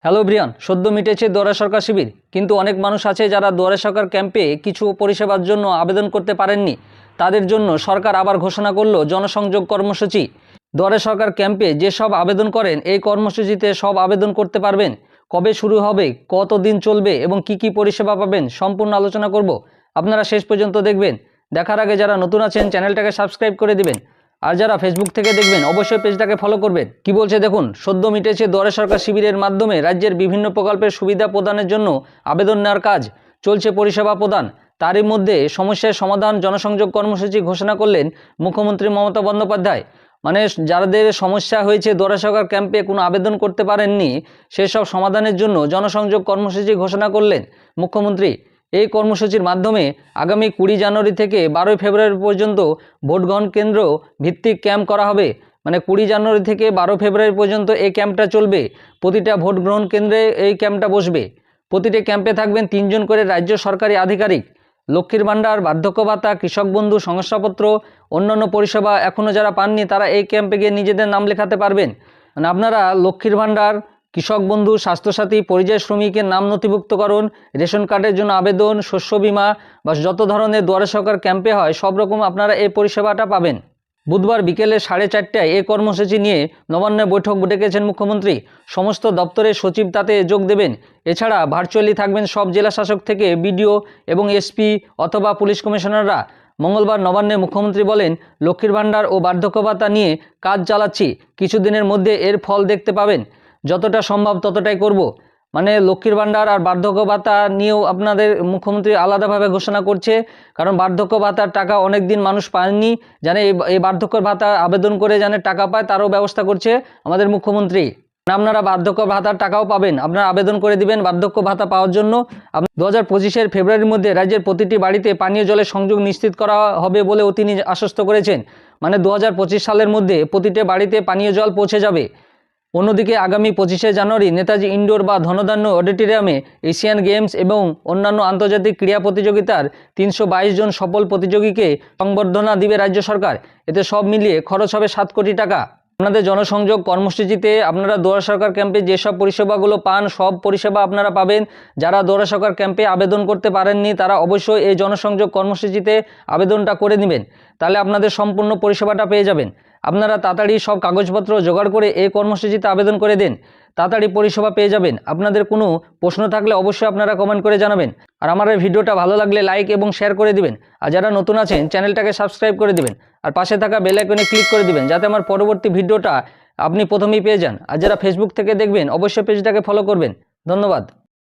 Hello Brian, সদ্য মিটেছে দুয়ারে সরকার শিবির, কিন্তু অনেক মানুষ আছে যারা দুয়ারে সরকার ক্যাম্পে কিছু পরিষেবার জন্য আবেদন করতে পারেননি। তাদের জন্য সরকার আবার ঘোষণা করলো জনসংযোগ কর্মসূচি। দুয়ারে সরকার ক্যাম্পে যেসব আবেদন করেন এই কর্মসূচিতে সব আবেদন করতে পারবেন। কবে শুরু হবে, কতদিন চলবে এবং কি কি পরিষেবা পাবেন সম্পূর্ণ আলোচনা করব। আপনারা শেষ পর্যন্ত দেখবেন। দেখার আগে যারা নতুন আছেন চ্যানেলটাকে সাবস্ক্রাইব করে দিবেন, আর যারা ফেসবুক থেকে দেখবেন অবশ্যই পেজটাকে ফলো করবেন। কি বলছে দেখুন, সদ্য মিটেছে দুয়ারে সরকার শিবিরের মাধ্যমে রাজ্যের বিভিন্ন প্রকল্পের সুবিধা প্রদানের জন্য আবেদন নেওয়ার কাজ চলছে, পরিষেবা প্রদান। তারই মধ্যে সমস্যার সমাধান জনসংযোগ কর্মসূচি ঘোষণা করলেন মুখ্যমন্ত্রী মমতা বন্দ্যোপাধ্যায়। মানে যাদের সমস্যা হয়েছে দুয়ারে সরকার ক্যাম্পে কোনো আবেদন করতে পারেননি, সেসব সমাধানের জন্য জনসংযোগ কর্মসূচি ঘোষণা করলেন মুখ্যমন্ত্রী। এই কর্মসূচির মাধ্যমে আগামী 20 জানুয়ারি থেকে 12 ফেব্রুয়ারি পর্যন্ত ভোটগ্রহণ কেন্দ্র ভিত্তিক ক্যাম্প করা হবে। মানে 20 জানুয়ারি থেকে 12 ফেব্রুয়ারি পর্যন্ত এই ক্যাম্পটা চলবে। প্রতিটা ভোট গ্রহণ কেন্দ্রে এই ক্যাম্পটা বসবে। প্রতিটি ক্যাম্পে থাকবেন 3 জন করে রাজ্য সরকারি আধিকারিক। লক্ষ্মীর ভাণ্ডার, বার্ধক্য ভাতা, কৃষক বন্ধু, শংসাপত্র, অন্যান্য পরিষেবা এখনও যারা পাননি তারা এই ক্যাম্পে গিয়ে নিজেদের নাম লেখাতে পারবেন। মানে আপনারা লক্ষ্মীর ভাণ্ডার, কৃষক বন্ধু, স্বাস্থ্যসাথী, পরিযায়ী শ্রমিকের নাম নথিভুক্তকরণ, রেশন কার্ডের জন্য আবেদন, শস্য বিমা বা যত ধরনের দুয়ারে সরকার ক্যাম্পে হয় সব রকম আপনারা এই পরিষেবাটা পাবেন। বুধবার বিকেলে 4:30টায় এই কর্মসূচি নিয়ে নবান্নে বৈঠক ডেকেছেন মুখ্যমন্ত্রী। সমস্ত দপ্তরের সচিব তাতে যোগ দেবেন। এছাড়া ভার্চুয়ালি থাকবেন সব জেলা শাসক থেকে বিডিও এবং এসপি অথবা পুলিশ কমিশনাররা। মঙ্গলবার নবান্নে মুখ্যমন্ত্রী বলেন, লক্ষ্মীর ভাণ্ডার ও বার্ধক্য ভাতা নিয়ে কাজ চালাচ্ছি, কিছুদিনের মধ্যে এর ফল দেখতে পাবেন। যতটা সম্ভব ততটাই করব। মানে লক্ষ্মীর ভাণ্ডার আর বার্ধক্য ভাতা নিয়েও আপনাদের মুখ্যমন্ত্রী আলাদাভাবে ঘোষণা করছে, কারণ বার্ধক্য ভাতার টাকা অনেক দিন মানুষ পায়নি, জানে এই বার্ধক্য ভাতা আবেদন করে জানে টাকা পায়, তারও ব্যবস্থা করছে আমাদের মুখ্যমন্ত্রী। আপনারা বার্ধক্য ভাতার টাকাও পাবেন, আপনারা আবেদন করে দিবেন বার্ধক্য ভাতা পাওয়ার জন্য। 2025-এর ফেব্রুয়ারির মধ্যে রাজ্যের প্রতিটি বাড়িতে পানীয় জলের সংযোগ নিশ্চিত করা হবে বলেও তিনি আশ্বস্ত করেছেন। মানে 2025 সালের মধ্যে প্রতিটি বাড়িতে পানীয় জল পৌঁছে যাবে। অন্যদিকে আগামী 25শে জানুয়ারি নেতাজি ইনডোর বা ধনধান্য অডিটোরিয়ামে এশিয়ান গেমস এবং অন্যান্য আন্তর্জাতিক ক্রীড়া প্রতিযোগিতার 322 জন সফল প্রতিযোগীকে সংবর্ধনা দিবে রাজ্য সরকার। এতে সব মিলিয়ে খরচ হবে 7 কোটি টাকা। আপনাদের জনসংযোগ কর্মসূচিতে আপনারা দুয়ারে সরকার ক্যাম্পে যেসব পরিষেবাগুলো পান সব পরিষেবা আপনারা পাবেন। যারা দুয়ারে সরকার ক্যাম্পে আবেদন করতে পারেননি তারা অবশ্যই এই জনসংযোগ কর্মসূচিতে আবেদনটা করে নেবেন, তাহলে আপনাদের সম্পূর্ণ পরিষেবাটা পেয়ে যাবেন। আপনারা তাড়াতাড়ি সব কাগজপত্র জোগাড় করে এই কর্মসূচিতে আবেদন করে দেন, তাড়াতাড়ি পরিষেবা পেয়ে যাবেন। আপনাদের কোনো প্রশ্ন থাকলে অবশ্যই আপনারা কমেন্ট করে জানাবেন। আর আমার এই ভিডিওটা ভালো লাগলে লাইক এবং শেয়ার করে দিবেন। আর যারা নতুন আছেন চ্যানেলটাকে সাবস্ক্রাইব করে দিবেন, আর পাশে থাকা বেল আইকনে ক্লিক করে দিবেন যাতে আমার পরবর্তী ভিডিওটা আপনি প্রথমেই পেয়ে যান। আর যারা ফেসবুক থেকে দেখবেন অবশ্যই পেজটাকে ফলো করবেন। ধন্যবাদ।